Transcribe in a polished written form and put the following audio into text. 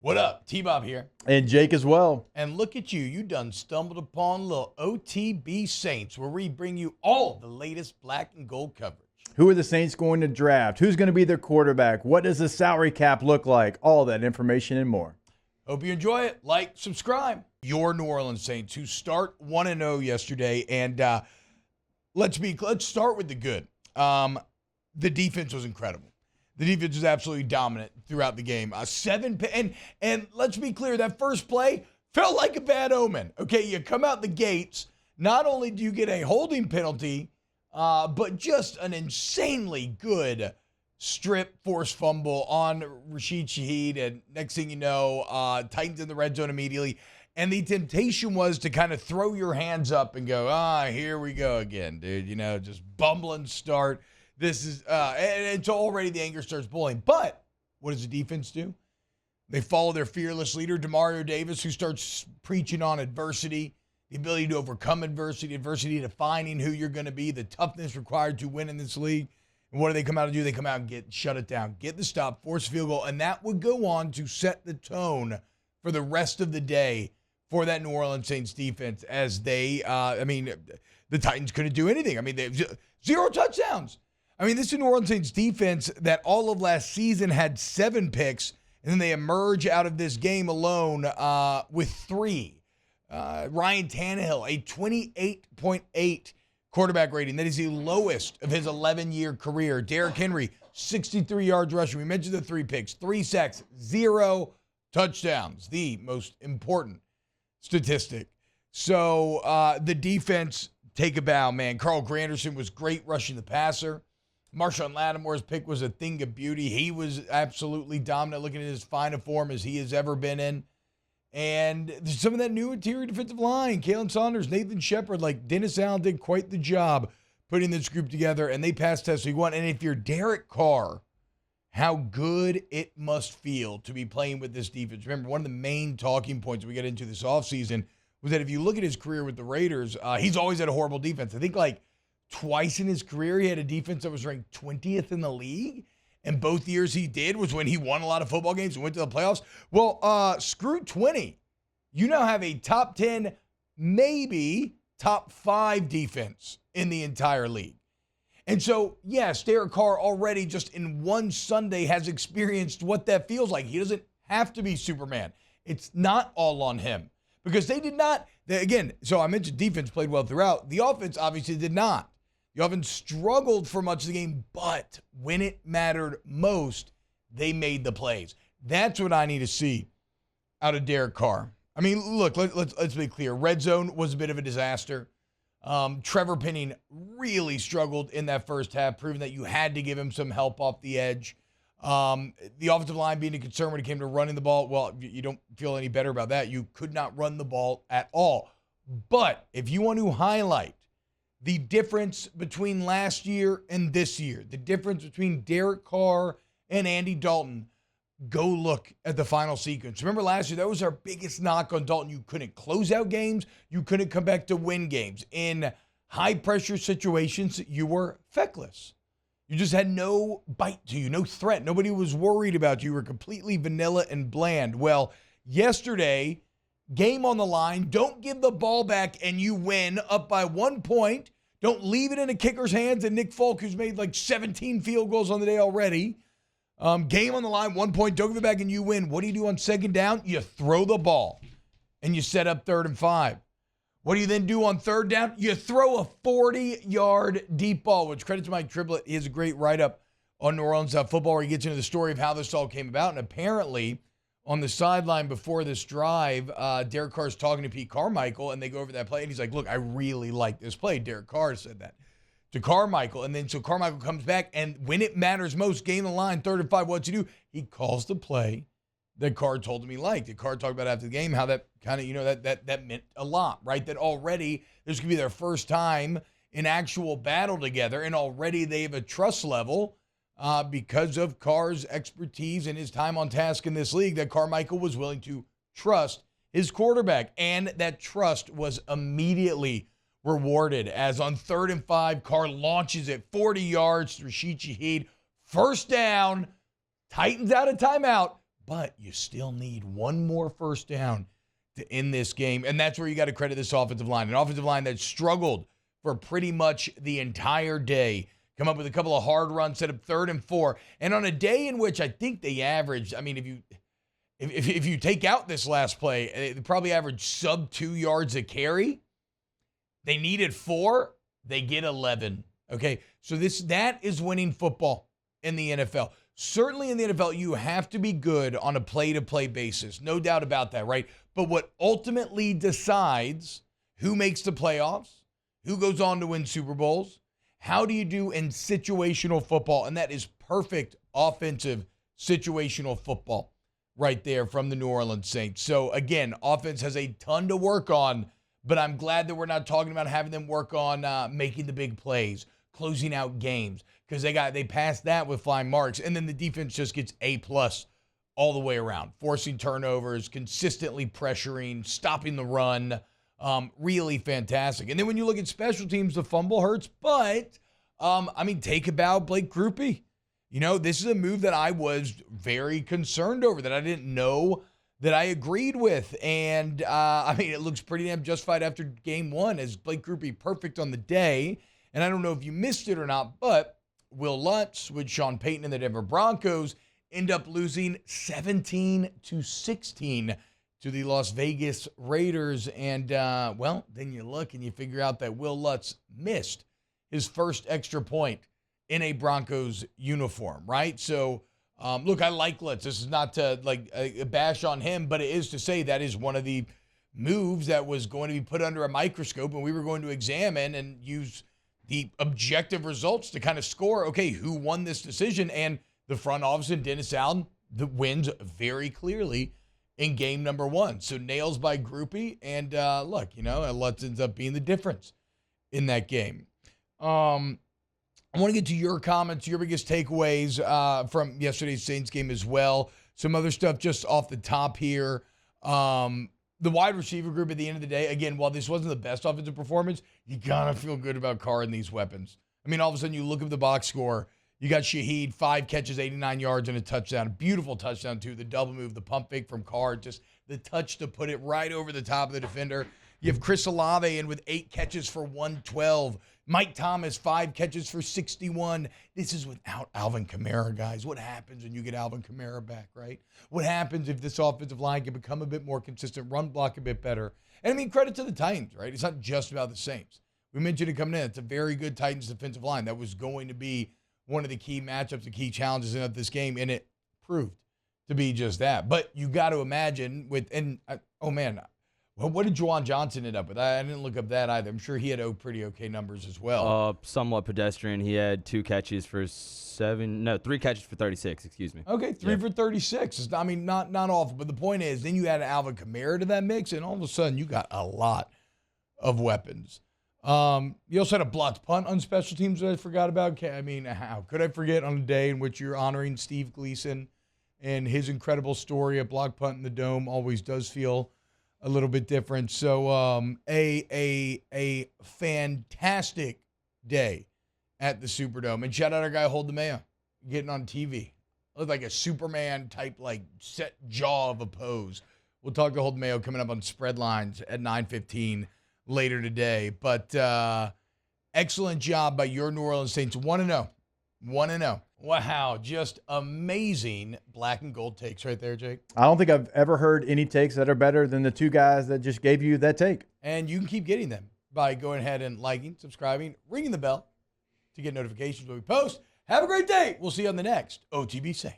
What up? T-Bob here. And Jake as well. And look at you. You done stumbled upon little OTB Saints, where we bring you all the latest black and gold coverage. Who are the Saints going to draft? Who's going to be their quarterback? What does the salary cap look like? All that information and more. Hope you enjoy it. Like, subscribe. Your New Orleans Saints, who start 1-0 yesterday. And let's start with the good. The defense was incredible. The defense was absolutely dominant throughout the game. And let's be clear, that first play felt like a bad omen. Okay, you come out the gates, not only do you get a holding penalty, but just an insanely good strip forced fumble on Rashid Shaheed. And next thing you know, Titans in the red zone immediately. And the temptation was to kind of throw your hands up and go, here we go again, dude. You know, just bumbling start. This is, and it's already the anger starts boiling. But what does the defense do? They follow their fearless leader, Demario Davis, who starts preaching on adversity, the ability to overcome adversity defining who you're going to be, the toughness required to win in this league. And what do they come out and do? They come out and shut it down, get the stop, force a field goal, and that would go on to set the tone for the rest of the day for that New Orleans Saints defense as they, the Titans couldn't do anything. I mean, they have 0 touchdowns. I mean, this is a New Orleans Saints defense that all of last season had 7 picks, and then they emerge out of this game alone with 3. Ryan Tannehill, a 28.8 quarterback rating. That is the lowest of his 11-year career. Derrick Henry, 63 yards rushing. We mentioned the 3 picks, 3 sacks, 0 touchdowns. The most important statistic. So the defense, take a bow, man. Carl Granderson was great rushing the passer. Marshawn Lattimore's pick was a thing of beauty. He was absolutely dominant, looking at his finest form as he has ever been in. And some of that new interior defensive line, Kalen Saunders, Nathan Shepard, like Dennis Allen did quite the job putting this group together, and they passed test week 1. And if you're Derek Carr, how good it must feel to be playing with this defense. Remember, one of the main talking points we got into this offseason was that if you look at his career with the Raiders, he's always had a horrible defense. I think like twice in his career, he had a defense that was ranked 20th in the league. And both years he did was when he won a lot of football games and went to the playoffs. Well, screw 20. You now have a top 10, maybe top 5 defense in the entire league. And so, yes, Derek Carr already just in one Sunday has experienced what that feels like. He doesn't have to be Superman. It's not all on him because they did not. Again, so I mentioned defense played well throughout. The offense obviously did not. The offense struggled for much of the game, but when it mattered most, they made the plays. That's what I need to see out of Derek Carr. I mean, look, let's be clear. Red zone was a bit of a disaster. Trevor Penning really struggled in that first half, proving that you had to give him some help off the edge. The offensive line being a concern when it came to running the ball. Well, you don't feel any better about that. You could not run the ball at all. But if you want to highlight the difference between last year and this year, the difference between Derek Carr and Andy Dalton, go look at the final sequence. Remember last year, that was our biggest knock on Dalton. You couldn't close out games. You couldn't come back to win games. In high-pressure situations, you were feckless. You just had no bite to you, no threat. Nobody was worried about you. You were completely vanilla and bland. Well, yesterday, game on the line, don't give the ball back and you win up by 1 point. Don't leave it in a kicker's hands and Nick Folk, who's made like 17 field goals on the day already. Game on the line, 1 point, don't give it back and you win. What do you do on second down? You throw the ball and you set up 3rd and 5. What do you then do on 3rd down? You throw a 40-yard deep ball, which credit to Mike Triplett. He has a great write-up on New Orleans football where he gets into the story of how this all came about. And apparently, on the sideline before this drive, Derek Carr's talking to Pete Carmichael, and they go over that play, and he's like, look, I really like this play. Derek Carr said that to Carmichael. And then so Carmichael comes back, and when it matters most, game the line, 3rd and 5, what's he do? He calls the play that Carr told him he liked. And Carr talked about after the game how that kind of, that meant a lot, right? That already this could be their first time in actual battle together, and already they have a trust level because of Carr's expertise and his time on task in this league that Carmichael was willing to trust his quarterback. And that trust was immediately rewarded as on 3rd and 5, Carr launches it 40 yards to Rashid Shaheed. First down, Titans out of timeout, but you still need one more first down to end this game. And that's where you got to credit this offensive line. An offensive line that struggled for pretty much the entire day. Come up with a couple of hard runs, set up 3rd and 4. And on a day in which I think they averaged, I mean, if you take out this last play, they probably averaged sub 2 yards a carry. They needed 4. They get 11. Okay, so that is winning football in the NFL. Certainly in the NFL, you have to be good on a play-to-play basis. No doubt about that, right? But what ultimately decides who makes the playoffs, who goes on to win Super Bowls, how do you do in situational football? And that is perfect offensive situational football right there from the New Orleans Saints. So, again, offense has a ton to work on, but I'm glad that we're not talking about having them work on making the big plays, closing out games, because they passed that with flying marks. And then the defense just gets A+ all the way around, forcing turnovers, consistently pressuring, stopping the run. Really fantastic. And then when you look at special teams, the fumble hurts, but take about Blake Grupe. This is a move that I was very concerned over, that I didn't know that I agreed with. And it looks pretty damn justified after game 1 as Blake Grupe perfect on the day. And I don't know if you missed it or not, but Will Lutz with Sean Payton and the Denver Broncos end up losing 17-16 to the Las Vegas Raiders. And, then you look and you figure out that Will Lutz missed his first extra point in a Broncos uniform, right? So, look, I like Lutz. This is not to, bash on him, but it is to say that is one of the moves that was going to be put under a microscope, and we were going to examine and use the objective results to kind of score, okay, who won this decision? And the front office and Dennis Allen wins very clearly in game number 1. So nails by Grupe, and Lutz ends up being the difference in that game. I want to get to your comments, your biggest takeaways from yesterday's Saints game as well. Some other stuff just off the top here. The wide receiver group at the end of the day, again, while this wasn't the best offensive performance, you got to feel good about Carr and these weapons. All of a sudden you look at the box score, you got Shaheed, 5 catches, 89 yards, and a touchdown. A beautiful touchdown, too. The double move, the pump fake from Carr, just the touch to put it right over the top of the defender. You have Chris Olave in with 8 catches for 112. Mike Thomas, 5 catches for 61. This is without Alvin Kamara, guys. What happens when you get Alvin Kamara back, right? What happens if this offensive line can become a bit more consistent, run block a bit better? And credit to the Titans, right? It's not just about the Saints. We mentioned it coming in. It's a very good Titans defensive line. That was going to be one of the key matchups, the key challenges in this game, and it proved to be just that. But you got to imagine what did Juwan Johnson end up with? I didn't look up that either. I'm sure he had pretty okay numbers as well. Somewhat pedestrian. He had 3 catches for 36, excuse me. Okay, 3 for 36. It's, not awful. But the point is, then you add Alvin Kamara to that mix, and all of a sudden you got a lot of weapons. You also had a blocked punt on special teams that I forgot about. How could I forget on a day in which you're honoring Steve Gleason and his incredible story? A blocked punt in the Dome always does feel a little bit different. So a fantastic day at the Superdome. And shout out our guy Hold the Mayo getting on TV. Looked like a Superman type set jaw of a pose. We'll talk to Hold the Mayo coming up on Spread Lines at 9:15 later today. But excellent job by your New Orleans Saints. 1-0. 1-0. Wow, just amazing black and gold takes right there, Jake. I don't think I've ever heard any takes that are better than the 2 guys that just gave you that take. And you can keep getting them by going ahead and liking, subscribing, ringing the bell to get notifications when we post. Have a great day. We'll see you on the next OTB Saints.